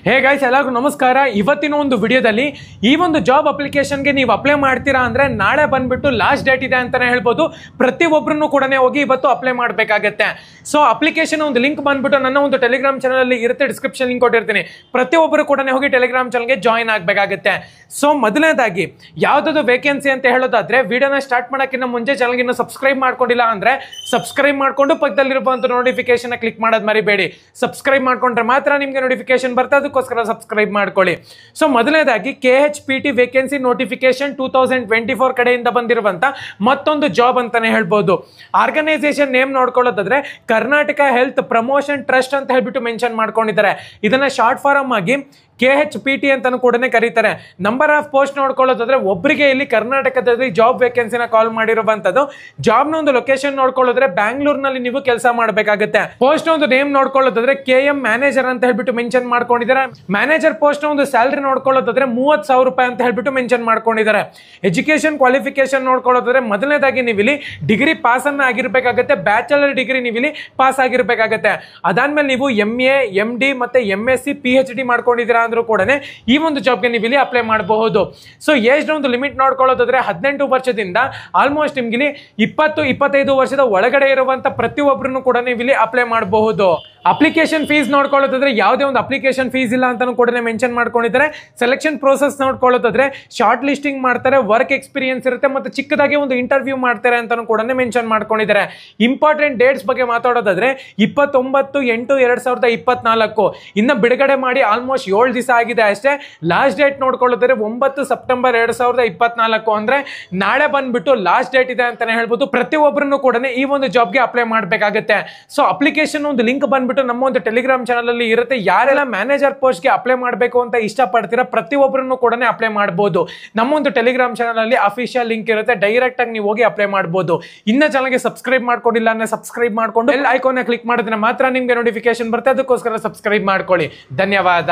Hey guys ಎಲ್ಲರಿಗೂ ನಮಸ್ಕಾರ. ಇವತ್ತಿನ ಒಂದು ವಿಡಿಯೋದಲ್ಲಿ ಈ ಒಂದು ಜಾಬ್ ಅಪ್ಲಿಕೇಶನ್ಗೆ ನೀವು ಅಪ್ಲೈ ಮಾಡ್ತೀರಾ ಅಂದ್ರೆ ನಾಳೆ ಬಂದ್ಬಿಟ್ಟು ಲಾಸ್ಟ್ ಡೇಟ್ ಇದೆ ಅಂತಾನೆ ಹೇಳ್ಬೋದು. ಪ್ರತಿಯೊಬ್ಬರನ್ನು ಕೂಡ ಹೋಗಿ ಇವತ್ತು ಅಪ್ಲೈ ಮಾಡಬೇಕಾಗತ್ತೆ. ಸೊ ಅಪ್ಲಿಕೇಶನ್ ಒಂದು ಲಿಂಕ್ ಬಂದ್ಬಿಟ್ಟು ನನ್ನ ಒಂದು ಟೆಲಿಗ್ರಾಮ್ ಚಾನಲ್ ಅಲ್ಲಿ ಇರುತ್ತೆ, ಡಿಸ್ಕ್ರಿಪ್ಷನ್ ಲಿಂಕ್ ಕೊಟ್ಟಿರ್ತೀನಿ. ಪ್ರತಿಯೊಬ್ಬರು ಕೂಡ ಹೋಗಿ ಟೆಲಿಗ್ರಾಮ್ ಚಾನಲ್ಗೆ ಜಾಯಿನ್ ಆಗಬೇಕಾಗುತ್ತೆ. ಸೊ ಮೊದಲನೇದಾಗಿ ಯಾವ್ದಾದ್ರು ವೇಕೆನ್ಸಿ ಅಂತ ಹೇಳೋದಾದ್ರೆ ವಿಡಿಯೋನ ಸ್ಟಾರ್ಟ್ ಮಾಡೋಕ್ಕಿಂತ ಮುಂಚೆ ಚಾನಲ್ಗೆ ಇನ್ನೂ ಸಬ್ಸ್ಕ್ರೈಬ್ ಮಾಡ್ಕೊಂಡಿಲ್ಲ ಅಂದ್ರೆ ಸಬ್ಸ್ಕ್ರೈಬ್ ಮಾಡ್ಕೊಂಡು ಪಕ್ಕದಲ್ಲಿರುವಂತ ನೋಟಿಫಿಕೇಶನ್ ಕ್ಲಿಕ್ ಮಾಡೋದು ಮರಿಬೇಡಿ. ಸಬ್ಸ್ಕ್ರೈಬ್ ಮಾಡ್ಕೊಂಡ್ರೆ ಮಾತ್ರ ನಿಮ್ಗೆ ನೋಟಿಫಿಕೇಶನ್ ಬರ್ತದೆ, ಅದಕ್ಕೋಸ್ಕರ ಸಬ್ಸ್ಕ್ರೈಬ್ ಮಾಡ್ಕೊಳ್ಳಿ. ಸೊ ಮೊದಲನೇದಾಗಿ KHPT ವೇಕೆನ್ಸಿ ನೋಟಿಫಿಕೇಶನ್ 2024 ಕಡೆಯಿಂದ ಬಂದಿರುವಂತ ಮತ್ತೊಂದು ಜಾಬ್ ಅಂತಾನೆ ಹೇಳ್ಬೋದು. ಆರ್ಗನೈಸೇಷನ್ ನೇಮ್ ನೋಡ್ಕೊಳ್ಳೋದಾದ್ರೆ ಕರ್ನಾಟಕ ಹೆಲ್ತ್ ಪ್ರಮೋಷನ್ ಟ್ರಸ್ಟ್ ಅಂತ ಹೇಳ್ಬಿಟ್ಟು ಮೆನ್ಷನ್ ಮಾಡ್ಕೊಂಡಿದ್ದಾರೆ. ಇದನ್ನ ಶಾರ್ಟ್ ಫಾರಮ್ ಆಗಿ KHPT ಅಂತಾನು ಕೂಡ ಕರೀತಾರೆ. ನಂಬರ್ ಆಫ್ ಪೋಸ್ಟ್ ನೋಡ್ಕೊಳ್ಳೋದಾದ್ರೆ ಒಬ್ಬರಿಗೆ ಇಲ್ಲಿ ಕರ್ನಾಟಕದಲ್ಲಿ ಜಾಬ್ ವೇಕೆನ್ಸಿನ ಕಾಲ್ ಮಾಡಿರುವಂತದ್ದು. ಜಾಬ್ ನ ಒಂದು ಲೊಕೇಶನ್ ನೋಡ್ಕೊಳ್ಳೋದ್ರೆ ಬ್ಯಾಂಗ್ಳೂರ್ನಲ್ಲಿ ನೀವು ಕೆಲಸ ಮಾಡಬೇಕಾಗುತ್ತೆ. ಪೋಸ್ಟ್ ಒಂದು ನೇಮ್ ನೋಡ್ಕೊಳ್ಳೋದಾದ್ರೆ KM ಮ್ಯಾನೇಜರ್ ಅಂತ ಹೇಳ್ಬಿಟ್ಟು ಮೆನ್ಷನ್ ಮಾಡ್ಕೊಂಡಿದ್ದಾರೆ. ಮ್ಯಾನೇಜರ್ ಪೋಸ್ಟ್ ನ ಒಂದು ಸ್ಯಾಲರಿ ನೋಡ್ಕೊಳ್ಳೋದಾದ್ರೆ 30,000 ರೂಪಾಯಿ ಅಂತ ಹೇಳ್ಬಿಟ್ಟು ಮೆನ್ಷನ್ ಮಾಡ್ಕೊಂಡಿದ್ದಾರೆ. ಎಜುಕೇಶನ್ ಕ್ವಾಲಿಫಿಕೇಶನ್ ನೋಡ್ಕೊಳ್ಳೋದಾದ್ರೆ ಮೊದಲನೇದಾಗಿ ನೀವು ಇಲ್ಲಿ ಡಿಗ್ರಿ ಪಾಸ್ ಅನ್ನ ಆಗಿರ್ಬೇಕಾಗತ್ತೆ. ಬ್ಯಾಚಲರ್ ಡಿಗ್ರಿ ನೀವು ಇಲ್ಲಿ ಪಾಸ್ ಆಗಿರ್ಬೇಕಾಗತ್ತೆ. ಅದಾದ್ಮೇಲೆ ನೀವು MA MD ಮತ್ತೆ MSc PhD ಮಾಡ್ಕೊಂಡಿದ್ದೀರಾ ಅಂದ್ರೂ ಕೂಡ ಈ ಒಂದು ಜಾಬ್ಗೆ ನೀವು ಇಲ್ಲಿ ಅಪ್ಲೈ ಮಾಡಬಹುದು. ಸೊ ಏಜ್ ಒಂದು ಲಿಮಿಟ್ ನೋಡ್ಕೊಳ್ಳೋದಾದ್ರೆ 18 ವರ್ಷದಿಂದ ಆಲ್ಮೋಸ್ಟ್ ನಿಮ್ಗೆ ಇಲ್ಲಿ 20-25 ವರ್ಷದ ಒಳಗಡೆ ಇರುವಂತ ಪ್ರತಿಯೊಬ್ಬರನ್ನು ಕೂಡ ನೀವು ಇಲ್ಲಿ ಅಪ್ಲೈ ಮಾಡಬಹುದು. ಅಪ್ಲಿಕೇಶನ್ ಫೀಸ್ ನೋಡ್ಕೊಳ್ಳೋದಾದ್ರೆ ಯಾವುದೇ ಒಂದು ಅಪ್ಲಿಕೇಶನ್ ಫೀಸ್ ಇಲ್ಲ ಅಂತಾನು ಕೂಡ ಮೆನ್ಷನ್ ಮಾಡ್ಕೊಂಡಿದ್ದಾರೆ. ಸೆಲೆಕ್ಷನ್ ಪ್ರೋಸೆಸ್ ನೋಡ್ಕೊಳ್ಳೋದಾದ್ರೆ ಶಾರ್ಟ್ ಲಿಸ್ಟಿಂಗ್ ಮಾಡ್ತಾರೆ, ವರ್ಕ್ ಎಕ್ಸ್ಪೀರಿಯನ್ಸ್ ಇರುತ್ತೆ, ಮತ್ತೆ ಚಿಕ್ಕದಾಗಿ ಒಂದು ಇಂಟರ್ವ್ಯೂ ಮಾಡ್ತಾರೆ ಅಂತಾನು ಕೂಡ ಮೆನ್ಷನ್ ಮಾಡ್ಕೊಂಡಿದ್ದಾರೆ. ಇಂಪಾರ್ಟೆಂಟ್ ಡೇಟ್ಸ್ ಬಗ್ಗೆ ಮಾತಾಡೋದಾದ್ರೆ 29/8/2024 ಇನ್ನ ಬಿಡುಗಡೆ ಮಾಡಿ ಆಲ್ಮೋಸ್ಟ್ 7 ದಿವಸ ಆಗಿದೆ ಅಷ್ಟೇ. ಲಾಸ್ಟ್ ಡೇಟ್ ನೋಡ್ಕೊಳ್ಳೋದಾದ್ರೆ 9 ಸೆಪ್ಟೆಂಬರ್ 2024 ಅಂದ್ರೆ ನಾಳೆ ಬಂದ್ಬಿಟ್ಟು ಲಾಸ್ಟ್ ಡೇಟ್ ಇದೆ ಅಂತಾನೆ ಹೇಳ್ಬೋದು. ಪ್ರತಿಯೊಬ್ಬರನ್ನು ಕೂಡ ಈ ಒಂದು ಜಾಬ್ಗೆ ಅಪ್ಲೈ ಮಾಡಬೇಕಾಗುತ್ತೆ. ಸೊ ಅಪ್ಲಿಕೇಶನ್ ಒಂದು ಲಿಂಕ್ ಬಂದ್ಬಿಟ್ಟು ನಮ್ಮ ಒಂದು ಟೆಲಿಗ್ರಾಮ್ ಚಾನಲ್ ಅಲ್ಲಿ ಇರುತ್ತೆ. ಯಾರೆಲ್ಲ ಮ್ಯಾನೇಜರ್ ಪೋಸ್ಟ್ ಗೆ ಅಪ್ಲೈ ಮಾಡಬೇಕು ಅಂತ ಇಷ್ಟಪಡ್ತೀರಾ ಪ್ರತಿಯೊಬ್ಬರನ್ನು ಕೂಡ ಅಪ್ಲೈ ಮಾಡಬಹುದು. ನಮ್ಮ ಒಂದು ಟೆಲಿಗ್ರಾಮ್ ಚಾನಲ್ ಅಲ್ಲಿ ಅಫಿಷಿಯಲ್ ಲಿಂಕ್ ಇರುತ್ತೆ, ಡೈರೆಕ್ಟ್ ಆಗಿ ನೀವು ಹೋಗಿ ಅಪ್ಲೈ ಮಾಡಬಹುದು. ಇನ್ನ ಚಾನಲ್ಗೆ ಸಬ್ಸ್ಕ್ರೈಬ್ ಮಾಡ್ಕೊಂಡಿಲ್ಲ ಅಂದ್ರೆ ಸಬ್ಸ್ಕ್ರೈಬ್ ಮಾಡ್ಕೊಂಡು ಬೆಲ್ ಐಕಾನ್ ಕ್ಲಿಕ್ ಮಾಡಿದ್ರೆ ಮಾತ್ರ ನಿಮ್ಗೆ ನೋಟಿಫಿಕೇಶನ್ ಬರುತ್ತೆ, ಅದಕ್ಕೋಸ್ಕರ ಸಬ್ಸ್ಕ್ರೈಬ್ ಮಾಡ್ಕೊಳ್ಳಿ. ಧನ್ಯವಾದ.